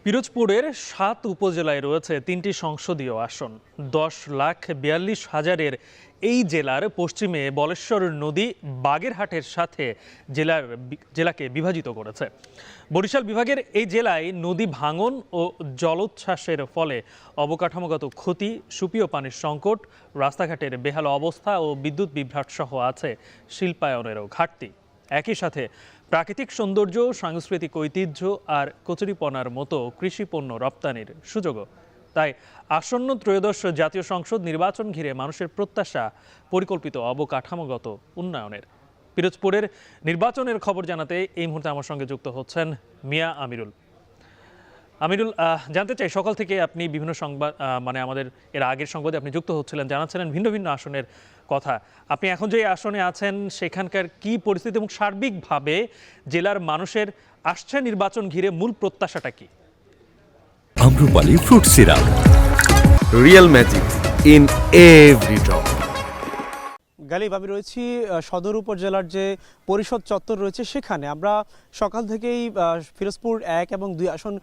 পিরোজপুরের ৭ উপজেলায় রয়েছে ৩টি সংসদীয় আসন। ১০,৪২,০০০-এর এই জেলার পশ্চিমে বলেশ্বর নদী বাগেরহাটের সাথে জেলাকে বিভাজিত করেছে। বরিশাল বিভাগের এই জেলায় নদী ভাঙন ও জলোচ্ছ্বাসের ফলে অবকাঠামোগত ক্ষতি, সুপেয় পানির সংকট, রাস্তাঘাটের বেহাল অবস্থা ও বিদ্যুৎ বিভ্রাট সহ আছে শিল্পায়নেরও ঘাটতি। একই সাথে প্রাকৃতিক সৌন্দর্য, সাংস্কৃতিক ঐতিহ্য আর কচুরিপনার মতো কৃষিপণ্য রপ্তানির সুযোগও। তাই আসন্ন ত্রয়োদশ জাতীয় সংসদ নির্বাচন ঘিরে মানুষের প্রত্যাশা পরিকল্পিত অবকাঠামোগত উন্নয়নের। পিরোজপুরের নির্বাচনের খবর জানাতে এই মুহূর্তে আমার সঙ্গে যুক্ত হচ্ছেন মিয়া আমিরুল। জানতে চাই, সকাল থেকে আপনি বিভিন্ন সংবাদ আমাদের এর আগের সংবাদে আপনি যুক্ত হচ্ছিলেন, জানাচ্ছিলেন ভিন্ন ভিন্ন আসনের কথা। আপনি এখন যে আসনে আছেন সেখানকার কি পরিস্থিতি এবং সার্বিকভাবে জেলার মানুষের আসছে নির্বাচন ঘিরে মূল প্রত্যাশাটা কি? Amrapali fruit syrup, real magic in every drop. Ghalib, আমি রয়েছি সদর উপজেলার যে পরিষদ চত্বর রয়েছে সেখানে। আমরা সকাল থেকেই ফিরোজপুর ১ এবং ২ আসন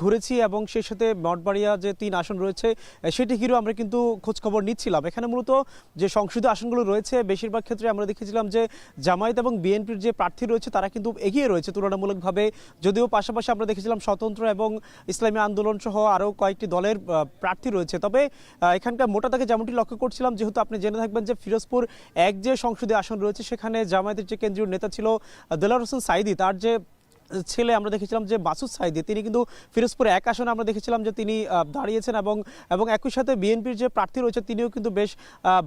ঘুরেছি এবং সেই সাথে মঠবাড়িয়া যে ৩ আসন রয়েছে সেটি ঘিরেও আমরা কিন্তু খোঁজখবর নিচ্ছিলাম। এখানে মূলত যে সংসদীয় আসনগুলো রয়েছে বেশিরভাগ ক্ষেত্রে আমরা দেখেছিলাম যে জামায়াত এবং বিএনপির যে প্রার্থী রয়েছে তারা কিন্তু এগিয়ে রয়েছে তুলনামূলকভাবে, যদিও পাশাপাশি আমরা দেখেছিলাম স্বতন্ত্র এবং ইসলামী আন্দোলন সহ আরও কয়েকটি দলের প্রার্থী রয়েছে। তবে এখানকার মোটা দাগে যেমনটি লক্ষ্য করছিলাম, যেহেতু আপনি জেনে থাকবেন যে ফিরোজপুর ১ যে সংসদীয় আসন রয়েছে সেখানে জামায়াতের যে কেন্দ্রীয় নেতা ছিল দেলোয়ার হোসেন সাঈদী, তার যে ছেলে আমরা দেখেছিলাম যে মাসুদ সাঈদী, তিনি কিন্তু ফিরোজপুর ১ আসনে আমরা দেখেছিলাম যে তিনি দাঁড়িয়েছেন এবং একই সাথে বিএনপির যে প্রার্থী রয়েছে তিনিও কিন্তু বেশ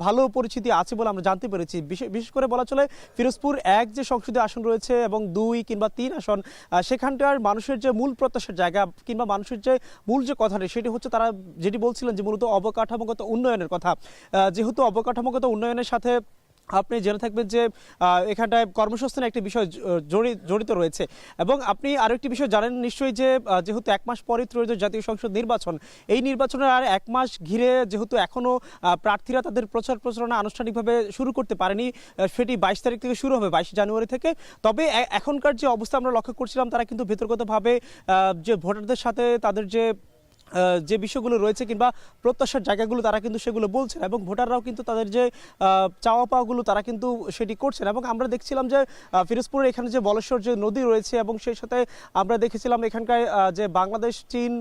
ভালো পরিচিতি আছে বলে আমরা জানতে পেরেছি। বিশেষ করে বলা চলে ফিরোজপুর ১ যে সংসদীয় আসন রয়েছে এবং ২ কিংবা ৩ আসন, সেখানটার মানুষের যে মূল প্রত্যাশার জায়গা কিংবা মানুষের যে মূল যে কথাটি সেটি হচ্ছে তারা যেটি বলছিলেন যে মূলত অবকাঠামোগত উন্নয়নের কথা। যেহেতু অবকাঠামোগত উন্নয়নের সাথে আপনি জেনে থাকবেন যে এখানটায় কর্মসংস্থানের একটি বিষয় জড়িত রয়েছে। এবং আপনি আরও একটি বিষয় জানেন নিশ্চয়ই যে যেহেতু ১ মাস পরে ত্রয়োদশ জাতীয় সংসদ নির্বাচন, এই নির্বাচনের আর ১ মাস ঘিরে যেহেতু এখনও প্রার্থীরা তাদের প্রচারণা আনুষ্ঠানিকভাবে শুরু করতে পারেনি, সেটি ২২ তারিখ থেকে শুরু হবে, ২২ জানুয়ারি থেকে। তবে এখনকার যে অবস্থা আমরা লক্ষ্য করছিলাম, তারা কিন্তু ভেতরগতভাবে যে ভোটারদের সাথে তাদের যে বিষয়গুলো রয়েছে কিংবা প্রত্যাশার জায়গাগুলো তারা কিন্তু সেগুলো বলছেন এবং ভোটাররাও কিন্তু তাদের যে চাওয়া পাওয়াগুলো তারা কিন্তু সেটি করছেন। এবং আমরা দেখছিলাম যে ফিরোজপুরের এখানে যে বলেশ্বর যে নদী রয়েছে এবং সেই সাথে আমরা দেখেছিলাম এখানকার যে বাংলাদেশ চীন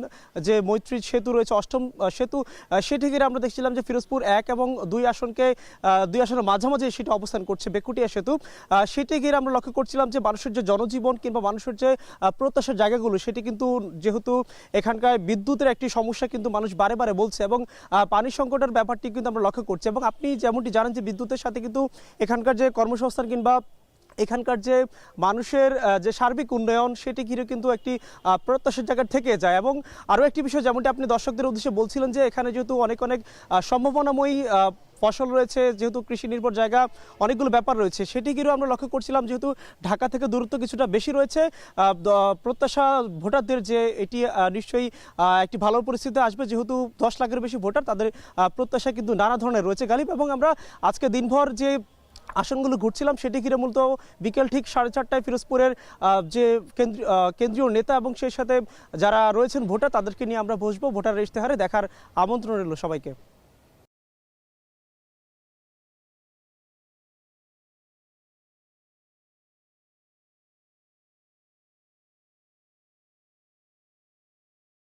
যে মৈত্রী সেতু রয়েছে, ৮ম সেতু, সেটি ঘিরে আমরা দেখছিলাম যে ফিরোজপুর ১ এবং ২ আসনের মাঝামাঝি সেটি অবস্থান করছে বেকুটিয়া সেতু। সেটি ঘিরে আমরা লক্ষ্য করছিলাম যে মানুষের যে জনজীবন কিংবা মানুষের যে প্রত্যাশার জায়গাগুলো সেটি কিন্তু, যেহেতু এখানকার বিদ্যুতের একটি সমস্যা কিন্তু মানুষ বারে বারে বলছে এবং পানি সংকটের ব্যাপারটি কিন্তু আমরা লক্ষ্য করছি। এবং আপনি যেমনটি জানেন যে বিদ্যুতের সাথে কিন্তু এখানকার যে কর্মসংস্থান কিংবা এখানকার যে মানুষের যে সার্বিক উন্নয়ন সেটি ঘিরে কিন্তু একটি প্রত্যাশার জায়গা থেকে যায়। এবং আরও একটি বিষয় যেমনটি আপনি দর্শকদের উদ্দেশ্যে বলছিলেন যে এখানে যেহেতু অনেক সম্ভাবনাময়ী ফসল রয়েছে, যেহেতু কৃষি নির্ভর জায়গা, অনেকগুলো ব্যাপার রয়েছে, সেটি ঘিরেও আমরা লক্ষ্য করছিলাম যেহেতু ঢাকা থেকে দূরত্ব কিছুটা বেশি রয়েছে, প্রত্যাশা ভোটারদের যে এটি নিশ্চয়ই একটি ভালো পরিস্থিতি আসবে, যেহেতু ১০ লাখের বেশি ভোটার, তাদের প্রত্যাশা কিন্তু নানা ধরনের রয়েছে গালিব। এবং আমরা আজকে দিনভর যে আসনগুলো ঘুরছিলাম সেটি ঘিরে মূলত বিকেল ঠিক ৪:৩০টায় ফিরোজপুরের যে কেন্দ্রীয় নেতা এবং সেই সাথে যারা রয়েছেন ভোটার তাদেরকে নিয়ে আমরা বসবো, ভোটার ইশতেহারে দেখার আমন্ত্রণ রইল সবাইকে।